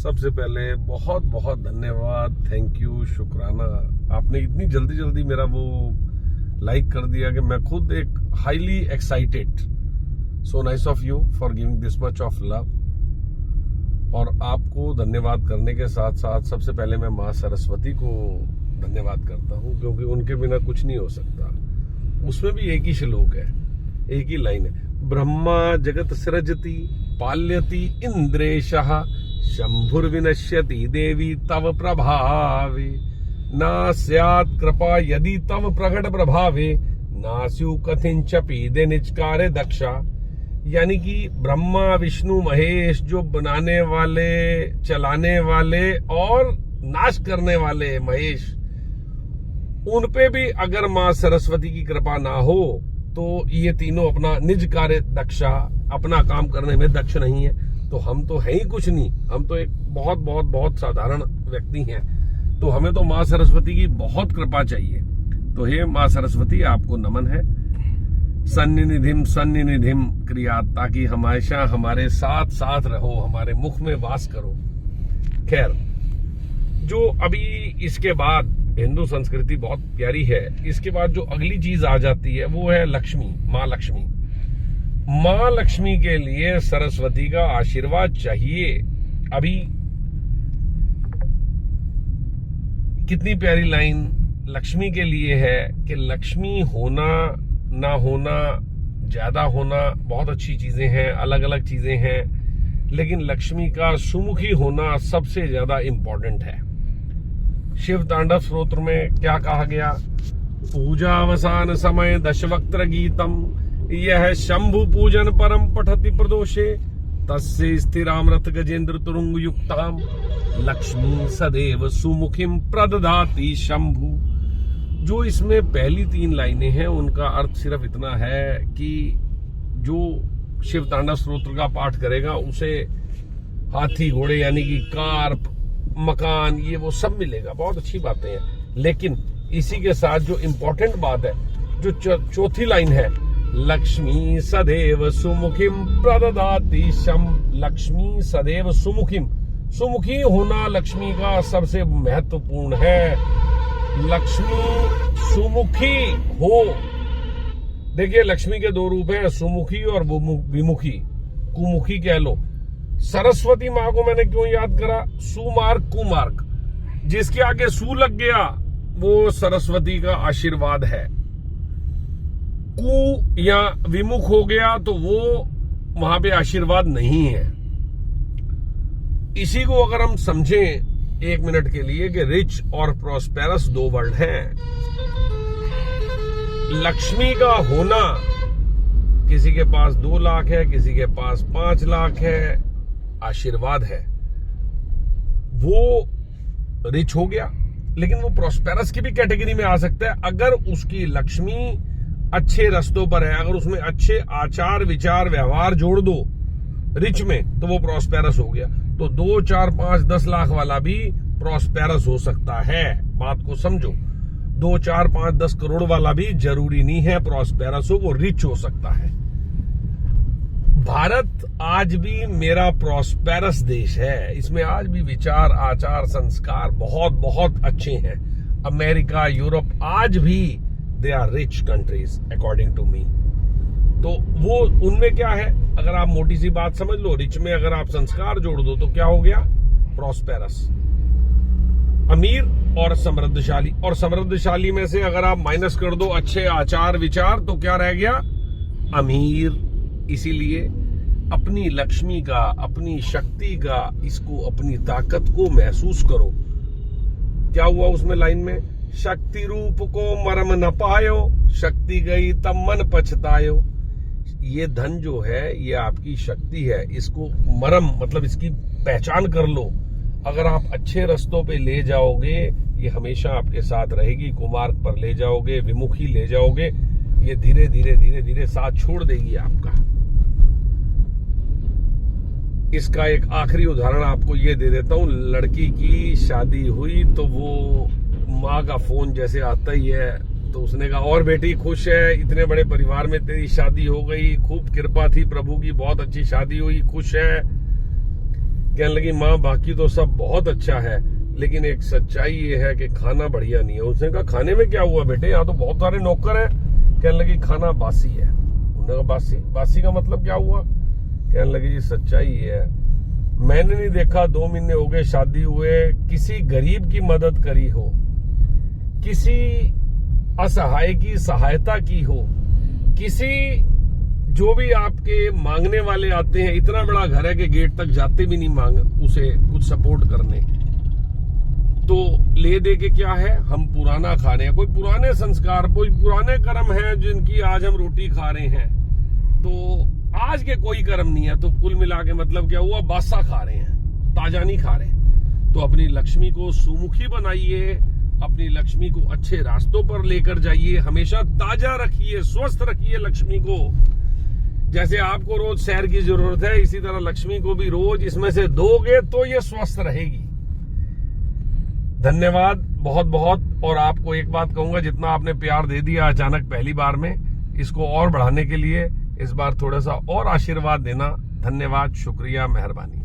सबसे पहले बहुत बहुत धन्यवाद, थैंक यू, शुक्राना। आपने इतनी जल्दी जल्दी मेरा वो लाइक कर दिया कि मैं खुद एक highly excited. So nice of you for giving this much of love. और आपको धन्यवाद करने के साथ साथ सबसे पहले मैं माँ सरस्वती को धन्यवाद करता हूँ, क्योंकि उनके बिना कुछ नहीं हो सकता। उसमें भी एक ही श्लोक है, एक ही लाइन है, ब्रह्मा जगत सृजति पाल्यति इंद्रेशः शंभुर्विनश्यति देवी तव प्रभावे ना स्यात् कृपा यदि तव प्रकट प्रभावे नास्यु कथिंचपि दे निज कार्य दक्षा। यानी कि ब्रह्मा विष्णु महेश जो बनाने वाले, चलाने वाले और नाश करने वाले महेश, उन पे भी अगर माँ सरस्वती की कृपा ना हो तो ये तीनों अपना निज कार्य दक्षा, अपना काम करने में दक्ष नहीं है। तो हम तो है ही कुछ नहीं, हम तो एक बहुत बहुत बहुत साधारण व्यक्ति हैं। तो हमें तो माँ सरस्वती की बहुत कृपा चाहिए। तो हे माँ सरस्वती, आपको नमन है। सन्निधिम क्रिया, ताकि हमेशा हमारे साथ साथ रहो, हमारे मुख में वास करो। खैर, जो अभी इसके बाद हिंदू संस्कृति बहुत प्यारी है, इसके बाद जो अगली चीज आ जाती है वो है लक्ष्मी, माँ लक्ष्मी। माँ लक्ष्मी के लिए सरस्वती का आशीर्वाद चाहिए। अभी कितनी प्यारी लाइन लक्ष्मी के लिए है कि लक्ष्मी होना ना होना, ज्यादा होना बहुत अच्छी चीजें हैं, अलग अलग चीजें हैं, लेकिन लक्ष्मी का सुमुखी होना सबसे ज्यादा इंपॉर्टेंट है। शिव तांडव स्तोत्र में क्या कहा गया? पूजा अवसान समय दशवक्त्र गीतम यह शंभु पूजन परम पठति प्रदोषे तस्य स्थिरामृत गजेंद्र तुरुंग युक्ताम लक्ष्मी सदैव सुमुखिम प्रददाति शंभु। जो इसमें पहली 3 लाइनें हैं उनका अर्थ सिर्फ इतना है कि जो शिव तांडव स्तोत्र का पाठ करेगा उसे हाथी घोड़े यानी कि कार, मकान, ये वो सब मिलेगा। बहुत अच्छी बातें हैं, लेकिन इसी के साथ जो इंपॉर्टेंट बात है, जो चौथी लाइन है, लक्ष्मी सदैव सुमुखिम प्रददाति शम। लक्ष्मी सदैव सुमुखिम, सुमुखी होना लक्ष्मी का सबसे महत्वपूर्ण है। लक्ष्मी सुमुखी हो। देखिए, लक्ष्मी के 2 रूप हैं, सुमुखी और विमुखी, कुमुखी कह लो। सरस्वती माँ को मैंने क्यों याद करा? सुमार्ग कुमार्ग, जिसके आगे सु लग गया वो सरस्वती का आशीर्वाद है। कु या विमुख हो गया तो वो वहां पे आशीर्वाद नहीं है। इसी को अगर हम समझें 1 मिनट के लिए कि रिच और प्रॉस्पेरस 2 वर्ड हैं। लक्ष्मी का होना, किसी के पास 2 लाख है, किसी के पास 5 लाख है, आशीर्वाद है, वो रिच हो गया। लेकिन वो प्रॉस्पेरस की भी कैटेगरी में आ सकता है अगर उसकी लक्ष्मी अच्छे रास्तों पर है, अगर उसमें अच्छे आचार विचार व्यवहार जोड़ दो रिच में, तो वो प्रॉस्पेरस हो गया। तो 2, 4, 5, 10 लाख वाला भी प्रॉस्पेरस हो सकता है। बात को समझो, 2, 4, 5, 10 करोड़ वाला भी जरूरी नहीं है प्रॉस्पेरस हो, वो रिच हो सकता है। भारत आज भी मेरा प्रॉस्पेरस देश है। इसमें आज भी विचार, आचार, संस्कार बहुत बहुत अच्छे हैं। अमेरिका, यूरोप आज भी they are rich countries according to me. तो वो उनमें क्या है, अगर आप मोटी सी बात समझ लो, रिच में अगर आप संस्कार जोड़ दो तो क्या हो गया? प्रॉस्पेरस, अमीर और समृद्धशाली। और समृद्धशाली में से अगर आप माइनस कर दो अच्छे आचार विचार तो क्या रह गया? अमीर। इसीलिए अपनी लक्ष्मी का, अपनी शक्ति का, इसको, अपनी ताकत को महसूस करो। क्या हुआ उसमें लाइन में? शक्ति रूप को मरम न पायो, शक्ति गई तब मन पछतायो। ये धन जो है ये आपकी शक्ति है, इसको मरम मतलब इसकी पहचान कर लो। अगर आप अच्छे रास्तों पे ले जाओगे ये हमेशा आपके साथ रहेगी, कुमार्ग पर ले जाओगे, विमुखी ले जाओगे, ये धीरे धीरे धीरे धीरे साथ छोड़ देगी आपका। इसका एक आखिरी उदाहरण आपको ये दे देता हूँ। लड़की की शादी हुई तो वो माँ का फोन जैसे आता ही है, तो उसने कहा और बेटी खुश है, इतने बड़े परिवार में तेरी शादी हो गई, खूब कृपा थी प्रभु की, बहुत अच्छी शादी हुई, खुश है। कहने लगी माँ बाकी तो सब बहुत अच्छा है, लेकिन एक सच्चाई ये है कि खाना बढ़िया नहीं है। उसने कहा खाने में क्या हुआ बेटे, यहाँ तो बहुत सारे नौकर हैं। कहने लगी खाना बासी है। उन्होंने कहा बासी? बासी का मतलब क्या हुआ? कहने लगी जी सच्चाई ये है, मैंने नहीं देखा 2 महीने हो गए शादी हुए, किसी गरीब की मदद करी हो, किसी असहाय की सहायता की हो, किसी जो भी आपके मांगने वाले आते हैं, इतना बड़ा घर है कि गेट तक जाते भी नहीं मांग उसे कुछ सपोर्ट करने, तो ले दे के क्या है, हम पुराना खा रहे हैं। कोई पुराने संस्कार, कोई पुराने कर्म हैं जिनकी आज हम रोटी खा रहे हैं, तो आज के कोई कर्म नहीं है। तो कुल मिला के मतलब क्या हुआ, बासा खा रहे हैं, ताजा नहीं खा रहे। तो अपनी लक्ष्मी को सुमुखी बनाइए, अपनी लक्ष्मी को अच्छे रास्तों पर लेकर जाइए, हमेशा ताजा रखिए, स्वस्थ रखिए लक्ष्मी को। जैसे आपको रोज सैर की जरूरत है, इसी तरह लक्ष्मी को भी रोज इसमें से दोगे तो ये स्वस्थ रहेगी। धन्यवाद बहुत बहुत। और आपको एक बात कहूंगा, जितना आपने प्यार दे दिया अचानक पहली बार में, इसको और बढ़ाने के लिए इस बार थोड़ा सा और आशीर्वाद देना। धन्यवाद, शुक्रिया, मेहरबानी।